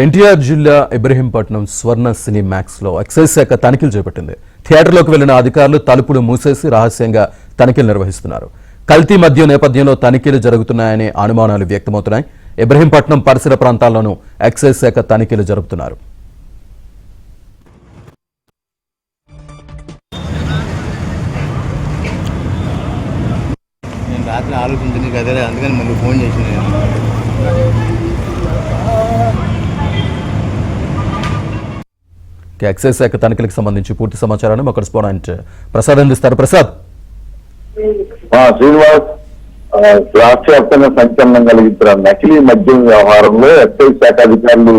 ఎన్టీఆర్ జిల్లా ఇబ్రహీంపట్నం స్వర్ణ సినీ మ్యాక్స్ లో ఎక్సైజ్ శాఖ తనిఖీలు చేపట్టింది. థియేటర్లోకి వెళ్లిన అధికారులు తలుపులు మూసేసి రహస్యంగా తనిఖీలు నిర్వహిస్తున్నారు. కల్తీ మద్యం నేపథ్యంలో తనిఖీలు జరుగుతున్నాయనే అనుమానాలు వ్యక్తమవుతున్నాయి. ఇబ్రహీంపట్నం పరిసర ప్రాంతాల్లోనూ ఎక్సైజ్ శాఖ తనిఖీలు జరుపుతున్నారు. రాత్రి ఆలోచించింది కదా, అందుకని మళ్ళీ ఫోన్ చేసింది. ఎక్సైజ్ శాఖ తనిఖీలకు సంబంధించి పూర్తి సమాచారాన్ని మా కరెస్పాండెంట్ ప్రసాద్ అందిస్తారు. ప్రసాద్. శ్రీనివాస్, రాష్ట్ర వ్యాప్తంగా సంచలనం కలిగిస్తున్న నకిలీ మద్యం వ్యవహారంలో ఎక్సైజ్ శాఖ అధికారులు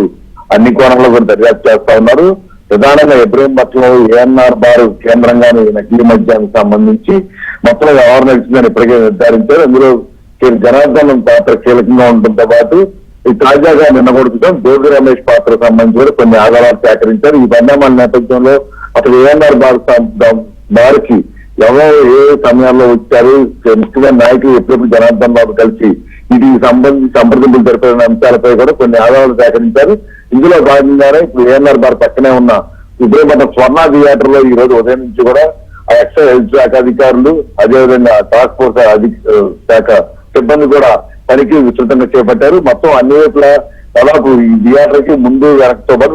అన్ని కోణంలో కూడా దర్యాప్తు చేస్తా ఉన్నారు. ప్రధానంగా ఇబ్రహీంపట్నంలో ఏఎన్ఆర్ బార్ కేంద్రంగానే నకిలీ మద్యానికి సంబంధించి మొత్తం వ్యవహారం నడిచిందని ఇప్పటికే నిర్ధారించారు. అందులో జనార్దన్ పాత్ర కీలకంగా ఉండటంతో పాటు ఈ తాజాగా నిన్న కొడుకుతాం జోగి రమేష్ పాత్ర సంబంధించి కూడా కొన్ని ఆధారాలు సేకరించారు. ఈ పరిణామాల నేపథ్యంలో అసలు ఏఎన్ఆర్ బార్కి ఎవరు ఏ సమయాల్లో వచ్చారు, ముఖ్యమైన నాయకులు ఎప్పుడెప్పుడు జనార్దన్ బాబు కలిసి వీటికి సంబంధించి సంప్రదింపులు జరిపిన అంశాలపై కూడా కొన్ని ఆధారాలు సేకరించారు. ఇందులో భాగంగానే ఇప్పుడు ఏఎన్ఆర్ బార్ పక్కనే ఉన్న ఇబ్రహీంపట్నం స్వర్ణ థియేటర్ లో ఈ రోజు ఉదయం నుంచి కూడా ఆ ఎక్సైజ్ శాఖ అధికారులు, అదేవిధంగా టాస్క్ ఫోర్స్ శాఖ సిబ్బంది కూడా తనిఖీ విస్తృతంగా చేపట్టారు. మొత్తం అన్ని వైపులా దాదాపు ఈ థియేటర్ కి ముందు వెనకతో పాటు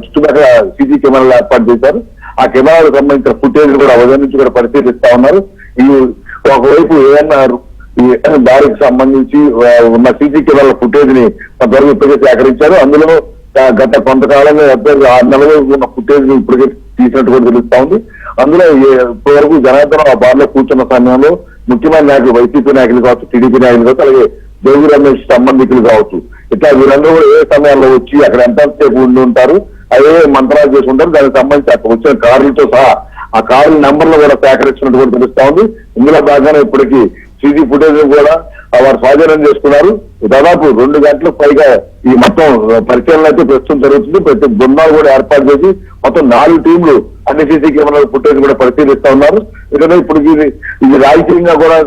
చుట్టుపక్కల సీసీ కెమెరాలు ఏర్పాటు చేశారు. ఆ కెమెరాలకు సంబంధించిన ఫుటేజ్ కూడా ఉదయం నుంచి కూడా పరిశీలిస్తా ఉన్నారు. ఈ ఒకవైపు ఏఎన్ఆర్ ఈ దారికి సంబంధించి ఉన్న సీసీ కెమెరాల ఫుటేజ్ ని కొంతవరకు ఇప్పటికే సేకరించారు. అందులో గత కొంతకాలంగా 6 నెలలు ఉన్న ఫుటేజ్ ని ఇప్పటికే తీసినట్టు కూడా తెలుస్తా ఉంది. అందులో ఇప్పటివరకు జనార్దన్ ఆ బార్ లో కూర్చున్న సమయంలో ముఖ్యమైన నాయకులు, వైసీపీ నాయకులు కావచ్చు, టీడీపీ నాయకులు కావచ్చు, అలాగే జోగి రమేష్ సంబంధికులు కావచ్చు, ఇట్లా వీరందరూ కూడా ఏ సమయాల్లో వచ్చి అక్కడ ఎంతసేపు ఉండి ఉంటారు, అవే మంత్రాలు చేసుకుంటారు. దానికి సంబంధించి అక్కడ వచ్చిన కార్లతో సహా ఆ కార్ల నెంబర్లు కూడా సేకరించినట్టు కూడా తెలుస్తా ఉంది. ఇందులో భాగంగా ఇప్పటికీ సీసీ ఫుటేజ్ కూడా వారు స్వాధీనం చేసుకున్నారు. దాదాపు 2 గంటలకు పైగా ఈ మొత్తం పరిశీలన అయితే ప్రస్తుతం జరుగుతుంది. ప్రతి బృందాలు కూడా ఏర్పాటు చేసి మొత్తం 4 టీంలు అన్ని సీసీ కెమెరాల ఫుటేజ్ కూడా పరిశీలిస్తా ఉన్నారు. ఎందుకంటే ఇప్పుడు ఇది రాజకీయంగా కూడా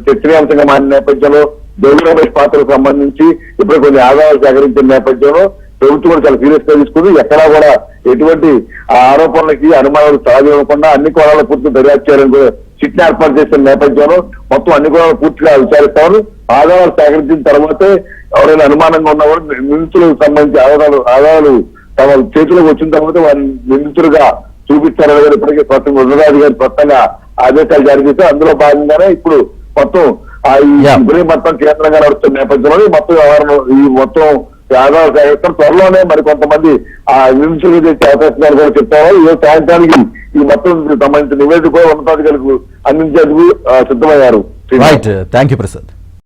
చర్చనీయాంశంగా మారిన నేపథ్యంలో జోగి రమేష్ పాత్రకు సంబంధించి ఇప్పుడు కొన్ని ఆధారాలు సేకరించిన నేపథ్యంలో ప్రభుత్వం కూడా చాలా సీరియస్ గా తీసుకుంది. ఎక్కడా కూడా ఎటువంటి ఆరోపణలకి అనుమానాలు సాధించకుండా అన్ని కోణాల పూర్తి దర్యాప్తు చేయాలని చిట్ని ఏర్పాటు చేసిన నేపథ్యంలో మొత్తం అన్ని కోణాలు పూర్తిగా విచారిస్తారు. ఆధారాలు సేకరించిన తర్వాతే ఎవరైనా అనుమానంగా ఉన్నా కూడా నిందితులకు సంబంధించి ఆధారాలు తమ చేతులకు వచ్చిన తర్వాత వారిని నిందితులుగా చూపిస్తారని ఇప్పటికే ఉన్నతాధికారి గారు కొత్తగా ఆదేశాలు జారీ చేశారు. అందులో భాగంగానే ఇప్పుడు మొత్తం ఇబ్రహీంపట్నం కేంద్రంగా నడుస్తున్న నేపథ్యంలో మొత్తం వ్యవహారం ఈ మొత్తం ఆధారాలు సేకరిస్తారు. త్వరలోనే మరి కొంతమంది ఆ నిందితులు తెచ్చే అవకాశాలు కూడా చెప్తారు. ఈ సాయంత్రానికి ఈ మొత్తం సంబంధించిన నివేదిక ఉన్నతాధికారులకు అందించేందుకు సిద్ధమయ్యారు. Right, thank you Prasad.